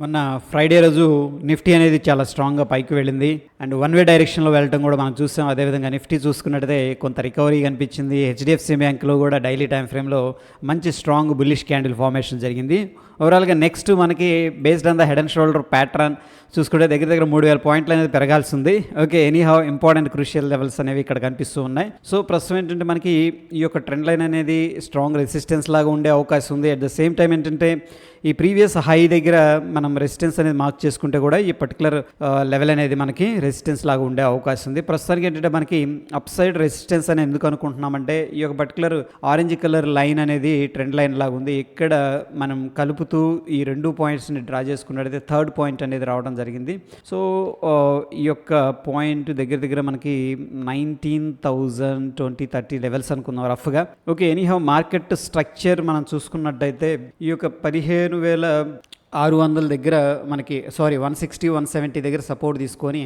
మొన్న ఫ్రైడే రోజు నిఫ్టీ అనేది చాలా స్ట్రాంగ్గా పైకి వెళ్ళింది అండ్ వన్ వే డైరెక్షన్లో వెళ్ళడం కూడా మనం చూసాం. అదేవిధంగా నిఫ్టీ చూసుకున్నట్టయితే కొంత రికవరీ కనిపించింది. హెచ్డిఎఫ్సి బ్యాంక్లో కూడా డైలీ టైం ఫ్రేమ్లో మంచి స్ట్రాంగ్ బుల్లిష్ క్యాండిల్ ఫార్మేషన్ జరిగింది. ఓవరాల్గా నెక్స్ట్ మనకి based on the head and shoulder pattern చూసుకుంటే దగ్గర 3000 పాయింట్లు అనేది పెరగాల్సి ఉంది. Okay, anyhow important crucial levels అనేవి ఇక్కడ కనిపిస్తూ ఉన్నాయి. సో ప్రస్తుతం ఏంటంటే మనకి ఈ యొక్క ట్రెండ్ లైన్ అనేది స్ట్రాంగ్ రెసిస్టెన్స్ లాగా ఉండే అవకాశం ఉంది. అట్ ద సేమ్ టైం ఏంటంటే ఈ ప్రీవియస్ హై దగ్గర మనం రెసిస్టెన్స్ అనేది మార్క్ చేసుకుంటే కూడా ఈ పర్టికులర్ లెవెల్ అనేది మనకి రెసిస్టెన్స్ లాగా ఉండే అవకాశం ఉంది. ప్రస్తుతానికి ఏంటంటే మనకి అప్ సైడ్ రెసిస్టెన్స్ అని ఎందుకు అనుకుంటున్నామంటే ఈ యొక్క పర్టికులర్ ఆరెంజ్ కలర్ లైన్ అనేది ట్రెండ్ లైన్ లాగా ఉంది. ఇక్కడ మనం కలుపుతూ ఈ 2 పాయింట్స్ని డ్రా చేసుకున్నట్టయితే థర్డ్ పాయింట్ అనేది రావడం జరిగింది. సో ఈ యొక్క పాయింట్ దగ్గర మనకి 19,020, 30 లెవెల్స్ అనుకున్నాం రఫ్గా. ఓకే, ఎనీహౌ మార్కెట్ స్ట్రక్చర్ మనం చూసుకున్నట్టయితే ఈ యొక్క 15,600 దగ్గర మనకి 160, 170 దగ్గర సపోర్ట్ తీసుకొని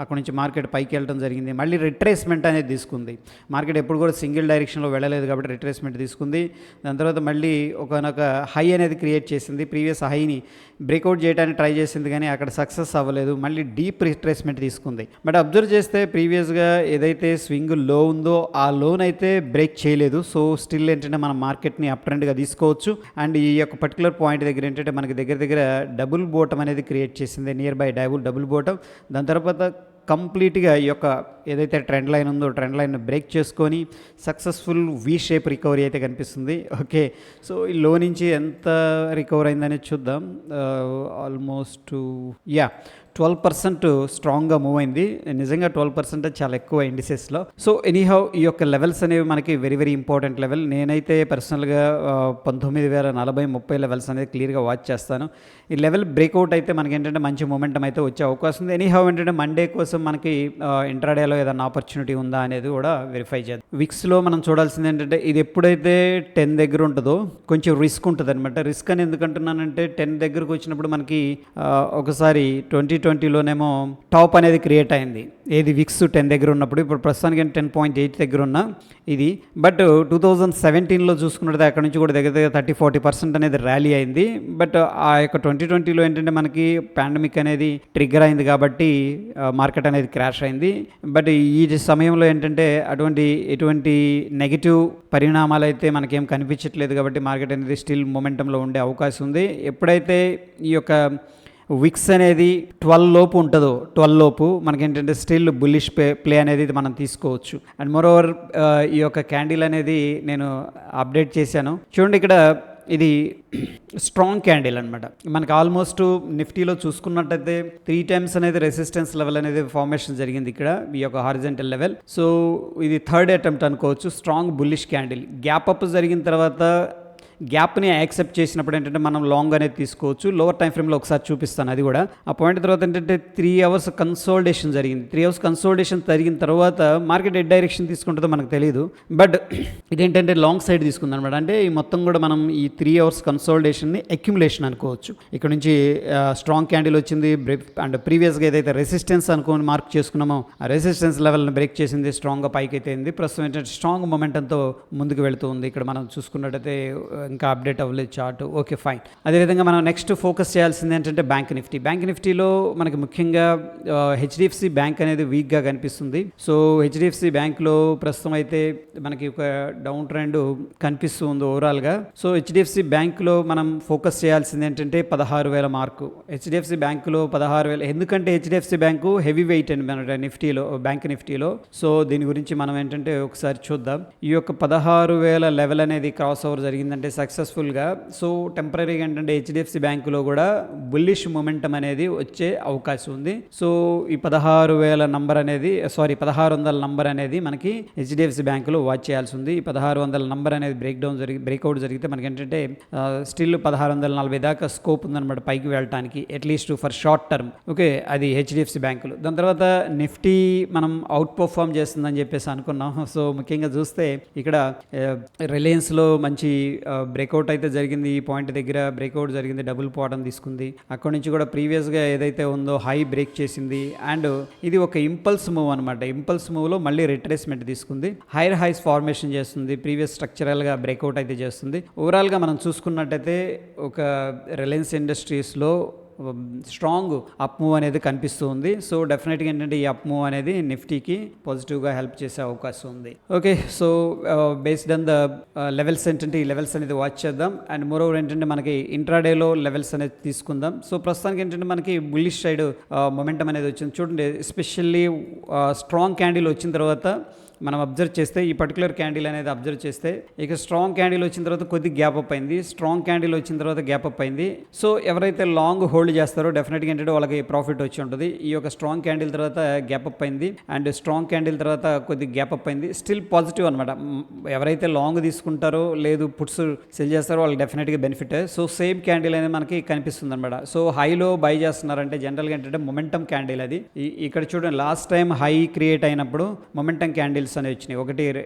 అక్కడ నుంచి మార్కెట్ పైకి వెళ్ళడం జరిగింది. మళ్ళీ రిట్రేస్మెంట్ అనేది తీసుకుంది. మార్కెట్ ఎప్పుడు కూడా సింగిల్ డైరెక్షన్లో వెళ్ళలేదు కాబట్టి రిట్రేస్మెంట్ తీసుకుంది. దాని తర్వాత మళ్ళీ ఒకనొక హై అనేది క్రియేట్ చేసింది. ప్రీవియస్ హైని బ్రేక్అవుట్ చేయడానికి ట్రై చేసింది కానీ అక్కడ సక్సెస్ అవ్వలేదు. మళ్ళీ డీప్ రిట్రేస్మెంట్ తీసుకుంది. బట్ అబ్జర్వ్ చేస్తే ప్రీవియస్గా ఏదైతే స్వింగ్ లో ఉందో ఆ లోన్ అయితే బ్రేక్ చేయలేదు. సో స్టిల్ ఏంటంటే మనం మార్కెట్ని అప్ ట్రెండ్గా తీసుకోవచ్చు. అండ్ ఈ యొక్క పర్టికులర్ పాయింట్ దగ్గర ఏంటంటే మనకి దగ్గర డబుల్ బోటం అనేది క్రియేట్ చేసింది, నియర్ బై డబుల్ బోటం. దాని తర్వాత కంప్లీట్గా ఈ యొక్క ఏదైతే ట్రెండ్ లైన్ ఉందో ట్రెండ్ లైన్ బ్రేక్ చేసుకొని సక్సెస్ఫుల్ వి షేప్ రికవరీ అయితే కనిపిస్తుంది. ఓకే, సో ఈ లో నుంచి ఎంత రికవర్ అయిందనేది చూద్దాం. ఆల్మోస్ట్ 12% స్ట్రాంగ్గా మూవ్ అయింది. నిజంగా 12% చాలా ఎక్కువ ఇండిసెస్లో. సో ఎనీహౌ ఈ యొక్క లెవెల్స్ అనేవి మనకి వెరీ ఇంపార్టెంట్ లెవెల్. నేనైతే పర్సనల్గా 19,040, 30 లెవెల్స్ అనేది క్లియర్గా వాచ్ చేస్తాను. ఈ లెవెల్ బ్రేక్అవుట్ అయితే మనకి ఏంటంటే మంచి మొమెంటం అయితే వచ్చే అవకాశం ఉంది. ఎనీహౌ ఏంటంటే మండే కోసం మనకి ఇంట్రాడేలో ఏదైనా ఆపర్చునిటీ ఉందా అనేది కూడా వెరిఫై చేద్దాం. విక్స్లో మనం చూడాల్సింది ఏంటంటే ఇది ఎప్పుడైతే 10 దగ్గర ఉంటుందో కొంచెం రిస్క్ ఉంటుంది అనమాట. రిస్క్ అని ఎందుకంటున్నానంటే 10 దగ్గరకు వచ్చినప్పుడు మనకి ఒకసారి 2020లోనేమో టాప్ అనేది క్రియేట్ అయింది. ఏది విక్స్ 10 దగ్గర ఉన్నప్పుడు. ఇప్పుడు ప్రస్తుతానికి 10.8 దగ్గర ఉన్న ఇది. బట్ 2017లో చూసుకున్నట్టు అక్కడ నుంచి కూడా దగ్గర 30-40% అనేది ర్యాలీ అయింది. బట్ ఆ యొక్క 2020లో ఏంటంటే మనకి పాండమిక్ అనేది ట్రిగ్గర్ అయింది కాబట్టి మార్కెట్ అనేది క్రాష్ అయింది. బట్ ఈ సమయంలో ఏంటంటే ఎటువంటి నెగిటివ్ పరిణామాలు అయితే మనకేం కనిపించట్లేదు కాబట్టి మార్కెట్ అనేది స్టిల్ మొమెంటంలో ఉండే అవకాశం ఉంది. ఎప్పుడైతే ఈ యొక్క విక్స్ అనేది 12 లోపు ఉంటుందో 12 లోపు మనకేంటంటే స్టిల్ బుల్లిష్ ప్లే అనేది మనం తీసుకోవచ్చు. అండ్ మోరోవర్ ఈ యొక్క క్యాండిల్ అనేది నేను అప్డేట్ చేశాను. చూడండి, ఇక్కడ ఇది స్ట్రాంగ్ క్యాండిల్ అనమాట. మనకి ఆల్మోస్ట్ నిఫ్టీలో చూసుకున్నట్టయితే 3 టైమ్స్ అనేది రెసిస్టెన్స్ లెవెల్ అనేది ఫార్మేషన్ జరిగింది ఇక్కడ ఈ యొక్క హారిజంటల్ లెవెల్. సో ఇది థర్డ్ అటెంప్ట్ అనుకోవచ్చు. Strong bullish candle gap up జరిగిన తర్వాత గ్యాప్ని యాక్సెప్ట్ చేసినప్పుడు ఏంటంటే మనం లాంగ్ అనేది తీసుకోవచ్చు. లోవర్ టైం ఫ్రేమ్లో ఒకసారి చూపిస్తాను అది కూడా. ఆ పాయింట్ తర్వాత ఏంటంటే 3 అవర్స్ కన్సోలిడేషన్ జరిగింది. 3 అవర్స్ కన్సోలిడేషన్ జరిగిన తర్వాత మార్కెట్ ఎడ్ డైరెక్షన్ తీసుకుంటుందో మనకు తెలియదు. బట్ ఇదేంటంటే లాంగ్ సైడ్ తీసుకుంది అనమాట. అంటే ఈ మొత్తం కూడా మనం ఈ 3 అవర్స్ కన్సోలిడేషన్ని అక్యుములేషన్ అనుకోవచ్చు. ఇక్కడ నుంచి స్ట్రాంగ్ క్యాండిల్ వచ్చింది అండ్ ప్రీవియస్గా ఏదైతే రెసిస్టెన్స్ అనుకోని మార్క్ చేసుకున్నామో ఆ రెసిస్టెన్స్ లెవెల్ని బ్రేక్ చేసింది, స్ట్రాంగ్గా పైకి అయితే అయింది. ప్రస్తుతం ఏంటంటే స్ట్రాంగ్ మొమెంటంతో ముందుకు వెళుతూ ఉంది. ఇక్కడ మనం చూసుకున్నట్టయితే ఇంకా అప్డేట్ అవ్వలేదు చార్ట్. Okay, fine. అదేవిధంగా మనం నెక్స్ట్ ఫోకస్ చేయాల్సింది ఏంటంటే బ్యాంక్ నిఫ్టీలో మనకి ముఖ్యంగా హెచ్డిఎఫ్సి బ్యాంక్ అనేది వీక్గా కనిపిస్తుంది. సో హెచ్డిఎఫ్సి బ్యాంక్లో ప్రస్తుతం అయితే మనకి ఒక డౌన్ ట్రెండ్ కనిపిస్తూ ఉంది ఓవరాల్గా. సో హెచ్డిఎఫ్సి బ్యాంక్లో మనం ఫోకస్ చేయాల్సింది ఏంటంటే 16,000 మార్కు. హెచ్డిఎఫ్సి బ్యాంకులో 16,000. ఎందుకంటే హెచ్డిఎఫ్సి బ్యాంకు హెవీ వెయిట్ అనమాట బ్యాంక్ నిఫ్టీలో. సో దీని గురించి మనం ఏంటంటే ఒకసారి చూద్దాం. ఈ యొక్క 16,000 లెవెల్ అనేది క్రాస్ ఓవర్ జరిగిందంటే సక్సెస్ఫుల్గా. సో టెంపరీగా ఏంటంటే హెచ్డిఎఫ్సి బ్యాంకులో కూడా బుల్లిష్ మొమెంటం అనేది వచ్చే అవకాశం ఉంది. సో ఈ 16,000 నంబర్ అనేది 1600 నంబర్ అనేది మనకి హెచ్డిఎఫ్సి బ్యాంకులో వాచ్ చేయాల్సి ఉంది. ఈ 1600 నంబర్ అనేది బ్రేక్అవుట్ జరిగితే మనకి ఏంటంటే స్టిల్ 1640 దాకా స్కోప్ ఉందన్నమాట పైకి వెళ్ళడానికి, at least for short term. Okay, అది హెచ్డిఎఫ్సి బ్యాంకులో. దాని తర్వాత నిఫ్టీ మనం అవుట్ పర్ఫార్మ్ చేస్తుందని చెప్పేసి అనుకున్నాం. సో ముఖ్యంగా చూస్తే ఇక్కడ రిలయన్స్లో మంచి బ్రేక్అవుట్ అయితే జరిగింది. ఈ పాయింట్ దగ్గర బ్రేక్అవుట్ జరిగింది, డబుల్ బాటమ్ తీసుకుంది. అక్కడ నుంచి కూడా ప్రీవియస్గా ఏదైతే ఉందో హై బ్రేక్ చేసింది. అండ్ ఇది ఒక ఇంపల్స్ మూవ్ అనమాట. ఇంపల్స్ మూవ్లో మళ్ళీ రిట్రేస్మెంట్ తీసుకుంది, హైర్ హైస్ ఫార్మేషన్ చేస్తుంది, ప్రీవియస్ స్ట్రక్చరల్గా బ్రేక్అవుట్ అయితే చేస్తుంది. ఓవరాల్గా మనం చూసుకున్నట్టయితే ఒక రిలయన్స్ ఇండస్ట్రీస్లో స్ట్రాంగ్ అప్ మూవ్ అనేది కనిపిస్తుంది. సో డెఫినెట్గా ఏంటంటే ఈ అప్ మూవ్ అనేది నిఫ్టీకి పాజిటివ్గా హెల్ప్ చేసే అవకాశం ఉంది. Okay, so based on the levels ఏంటంటే ఈ లెవెల్స్ అనేది వాచ్ చేద్దాం. అండ్ మోర్ ఓవర్ ఏంటంటే మనకి ఇంట్రాడేలో లెవెల్స్ అనేది తీసుకుందాం. సో ప్రస్తుతానికి ఏంటంటే మనకి బుల్లిష్ సైడ్ మొమెంటం అనేది వచ్చింది చూడండి. ఎస్పెషల్లీ స్ట్రాంగ్ క్యాండిల్ వచ్చిన తర్వాత మనం అబ్జర్వ్ చేస్తే ఈ పర్టికులర్ క్యాండిల్ అనేది అబ్జర్వ్ చేస్తే ఇక స్ట్రాంగ్ క్యాండిల్ వచ్చిన తర్వాత కొద్దిగా గ్యాప్ అప్ అయింది, స్ట్రాంగ్ క్యాండిల్ వచ్చిన తర్వాత గ్యాప్ అప్ అయింది. సో ఎవరైతే లాంగ్ హోల్డ్ చేస్తారో డెఫినెట్గా ఏంటంటే వాళ్ళకి ప్రాఫిట్ వచ్చి ఉంటుంది. ఈ యొక్క స్ట్రాంగ్ క్యాండిల్ తర్వాత గ్యాప్ అప్ అయింది అండ్ స్ట్రాంగ్ క్యాండిల్ తర్వాత కొద్దిగా గ్యాప్ అప్ అయింది. స్టిల్ పాజిటివ్ అనమాట. ఎవరైతే లాంగ్ తీసుకుంటారో లేదు పుట్స్ సెల్ చేస్తారో వాళ్ళకి డెఫినెట్గా బెనిఫిట్. సో సేమ్ క్యాండిల్ అనేది మనకి కనిపిస్తుంది అనమాట. సో హైలో బై చేస్తున్నారంటే జనరల్గా ఏంటంటే మొమెంటమ్ క్యాండిల్ అది. ఇక్కడ చూడండి లాస్ట్ టైం హై క్రియేట్ అయినప్పుడు మొమెంటమ్ క్యాండిల్స్ అనేవి వచ్చినాయి. 1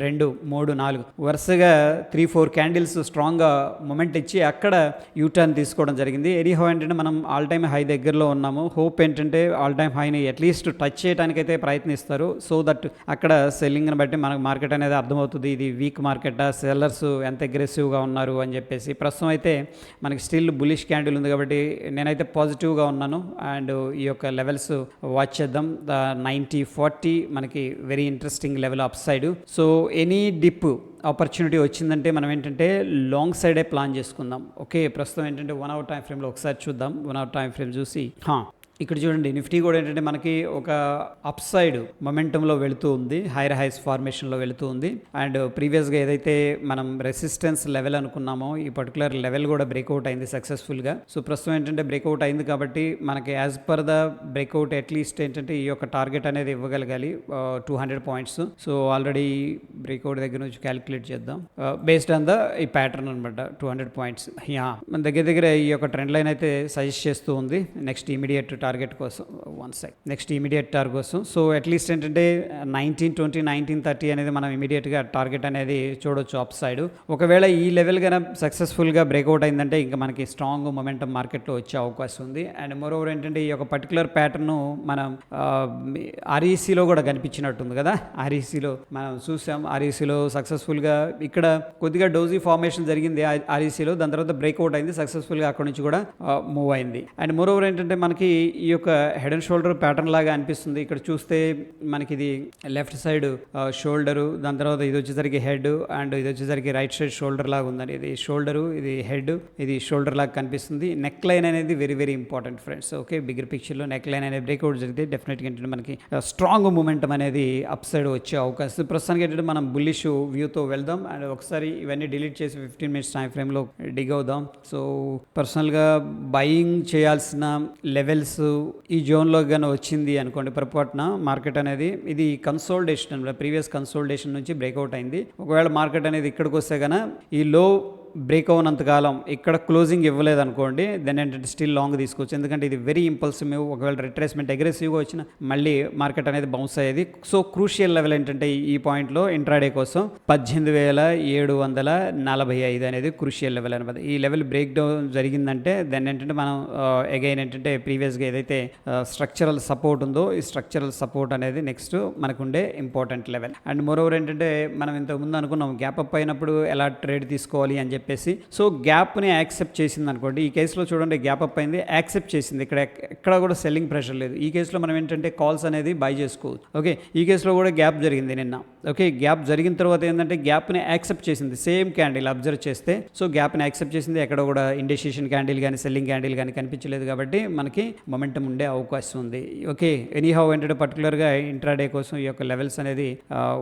2 3 4 వరుసగా 3-4 క్యాండిల్స్ స్ట్రాంగ్గా మొమెంట్ ఇచ్చి అక్కడ యూటర్న్ తీసుకోవడం జరిగింది. ఎనీహౌ ఏంటంటే మనం ఆల్ టైమ్ హై దగ్గరలో ఉన్నాము. హోప్ ఏంటంటే ఆల్ టైమ్ హైని అట్లీస్ట్ టచ్ చేయడానికైతే ప్రయత్నిస్తారు. సో దట్ అక్కడ సెల్లింగ్ని బట్టి మనకు మార్కెట్ అనేది అర్థమవుతుంది ఇది వీక్ మార్కెటా, సెల్లర్స్ ఎంత అగ్రెసివ్గా ఉన్నారు అని చెప్పేసి. ప్రస్తుతం అయితే మనకి స్టిల్ బులిష్ క్యాండిల్ ఉంది కాబట్టి నేనైతే పాజిటివ్గా ఉన్నాను. అండ్ ఈ యొక్క లెవెల్స్ వాచ్ చేద్దాం. 90-40 మనకి very interesting level up side. So any dip opportunity వచ్చిందంటే మనం ఏంటంటే లాంగ్ సైడే ప్లాన్ చేసుకుందాం. ఓకే, ప్రస్తుతం ఏంటంటే 1 అవర్ టైం ఫ్రేమ్లో ఒకసారి చూద్దాం. 1 అవర్ టైం ఫ్రేమ్ చూసి ఇక్కడ చూడండి నిఫ్టీ కూడా ఏంటంటే మనకి ఒక అప్ సైడ్ మొమెంటంలో వెళుతూ ఉంది, హైర్ హైస్ ఫార్మేషన్లో వెళుతూ ఉంది. అండ్ ప్రీవియస్గా ఏదైతే మనం రెసిస్టెన్స్ లెవెల్ అనుకున్నామో ఈ పర్టికులర్ లెవెల్ కూడా బ్రేక్అవుట్ అయింది సక్సెస్ఫుల్గా. సో ప్రస్తుతం ఏంటంటే బ్రేక్అవుట్ అయింది కాబట్టి మనకి as per the breakout at least ఏంటంటే ఈ యొక్క టార్గెట్ అనేది ఇవ్వగలగాలి 200 పాయింట్స్. సో ఆల్రెడీ బ్రేక్అవుట్ దగ్గర నుంచి క్యాలిక్యులేట్ చేద్దాం బేస్డ్ ఆన్ ద ఈ ప్యాటర్న్ అనమాట. 200 పాయింట్స్ మన దగ్గర ఈ యొక్క ట్రెండ్ లైన్ అయితే సజెస్ట్ చేస్తూ ఉంది నెక్స్ట్ ఇమీడియట్ టార్గెట్ కోసం. నెక్స్ట్ ఇమీడియట్ టార్గెట్ కోసం. సో అట్లీస్ట్ ఏంటంటే 1920 1930 అనేది మనం ఇమీడియట్గా టార్గెట్ అనేది చూడొచ్చు అప్ సైడ్. ఒకవేళ ఈ లెవెల్ కన్నా సక్సెస్ఫుల్గా బ్రేక్అవుట్ అయిందంటే ఇంకా మనకి స్ట్రాంగ్ మొమెంటం మార్కెట్లో వచ్చే అవకాశం ఉంది. అండ్ మోర్ ఓవర్ ఏంటంటే ఈ యొక్క పర్టికులర్ ప్యాటర్న్ మనం ఆర్ఈసీలో కూడా కనిపించినట్టుంది కదా. ఆర్ఈసీలో మనం చూసాం, ఆర్ఈసీలో సక్సెస్ఫుల్గా ఇక్కడ కొద్దిగా డోజీ ఫార్మేషన్ జరిగింది ఆర్ఈసీలో. దాని తర్వాత బ్రేక్అవుట్ అయింది సక్సెస్ఫుల్గా, అక్కడ నుంచి కూడా మూవ్ అయింది. అండ్ మోర్ ఓవర్ ఏంటంటే మనకి ఈ యొక్క హెడ్ అండ్ షోల్డర్ ప్యాటర్న్ లాగా అనిపిస్తుంది. ఇక్కడ చూస్తే మనకి ఇది లెఫ్ట్ సైడ్ షోల్డరు, దాని తర్వాత ఇది వచ్చేసరికి హెడ్ అండ్ ఇది వచ్చేసరికి రైట్ సైడ్ షోల్డర్ లాగా ఉందండి. ఇది షోల్డరు, ఇది హెడ్, ఇది షోల్డర్ లాగా కనిపిస్తుంది. నెక్ లైన్ అనేది very very important friends. Okay, bigger పిక్చర్లో నెక్ లైన్ అనేది బ్రేక్అవుట్ జరిగితే డెఫినెట్గా ఏంటంటే మనకి స్ట్రాంగ్ మూమెంటం అనేది అప్ సైడ్ వచ్చే అవకాశం. ప్రస్తుతానికి ఏంటంటే మనం బుల్లిష్ వ్యూతో వెళ్దాం అండ్ ఒకసారి ఇవన్నీ డిలీట్ చేసి 15 minutes టైం ఫ్రేమ్లో డిగ్ అవుదాం. సో పర్సనల్గా బయింగ్ చేయాల్సిన లెవెల్స్ ఈ జోన్లో కానీ వచ్చింది అనుకోండి పొరపాటున మార్కెట్ అనేది, ఇది కన్సోలిడేషన్ ప్రీవియస్ కన్సోలిడేషన్ నుంచి బ్రేక్అవుట్ అయింది. ఒకవేళ మార్కెట్ అనేది ఇక్కడికి వస్తే కన్నా ఈ లో బ్రేక్ అవునంతకాలం ఇక్కడ క్లోజింగ్ ఇవ్వలేదు అనుకోండి, దెన్ ఏంటంటే స్టిల్ లాంగ్ తీసుకోవచ్చు. ఎందుకంటే ఇది వెరీ ఇంపల్సివ్ మూవ్. ఒకవేళ రిట్రేస్మెంట్ అగ్రెసివ్గా వచ్చిన మళ్ళీ మార్కెట్ అనేది బౌన్స్ అయ్యేది. సో క్రూషియల్ లెవెల్ ఏంటంటే ఈ పాయింట్లో ఇంట్రాడే కోసం 18,745 అనేది క్రూషియల్ లెవెల్ అనమాట. ఈ లెవెల్ బ్రేక్ డౌన్ జరిగిందంటే దెన్ ఏంటంటే మనం అగైన్ ఏంటంటే ప్రీవియస్గా ఏదైతే స్ట్రక్చరల్ సపోర్ట్ ఉందో ఈ స్ట్రక్చరల్ సపోర్ట్ అనేది నెక్స్ట్ మనకుండే ఇంపార్టెంట్ లెవెల్. అండ్ మోరోవర్ ఏంటంటే మనం ఇంతకుముందు అనుకున్నాం గ్యాప్ అప్ అయినప్పుడు ఎలా ట్రేడ్ తీసుకోవాలి అని చెప్పేసి. సో గ్యాప్ని యాక్సెప్ట్ చేసింది అనుకోండి. ఈ కేసులో చూడండి గ్యాప్ అప్ అయింది, యాక్సెప్ట్ చేసింది. ఎక్కడ కూడా సెల్లింగ్ ప్రెషర్ లేదు. ఈ కేసులో మనం ఏంటంటే కాల్స్ అనేది బై చేసుకోవచ్చు. ఓకే, ఈ కేసులో కూడా గ్యాప్ జరిగింది నిన్న. ఓకే, గ్యాప్ జరిగిన తర్వాత ఏంటంటే గ్యాప్ని యాక్సెప్ట్ చేసింది. సేమ్ క్యాండిల్ అబ్జర్వ్ చేస్తే సో గ్యాప్ని యాక్సెప్ట్ చేసింది. ఎక్కడ కూడా ఇండిసిషన్ క్యాండిల్ కానీ సెల్లింగ్ క్యాండిల్ కానీ కనిపించలేదు కాబట్టి మనకి మొమెంటం ఉండే అవకాశం ఉంది. ఓకే, ఎనీహౌ ఏంటంటే పర్టికులర్గా ఇంట్రాడే కోసం ఈ యొక్క లెవెల్స్ అనేది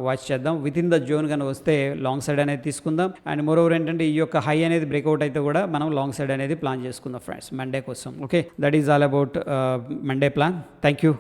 వాచ్ చేద్దాం. విత్ ఇన్ ద జోన్ కానీ వస్తే లాంగ్ సైడ్ అనేది తీసుకుందాం. అండ్ మోరోవర్ ఏంటంటే ఈ యొక్క హై అనేది బ్రేక్అవుట్ అయితే కూడా మనం లాంగ్ సైడ్ అనేది ప్లాన్ చేసుకుందాం ఫ్రెండ్స్ మండే కోసం. Okay, that is all about Monday plan. Thank you.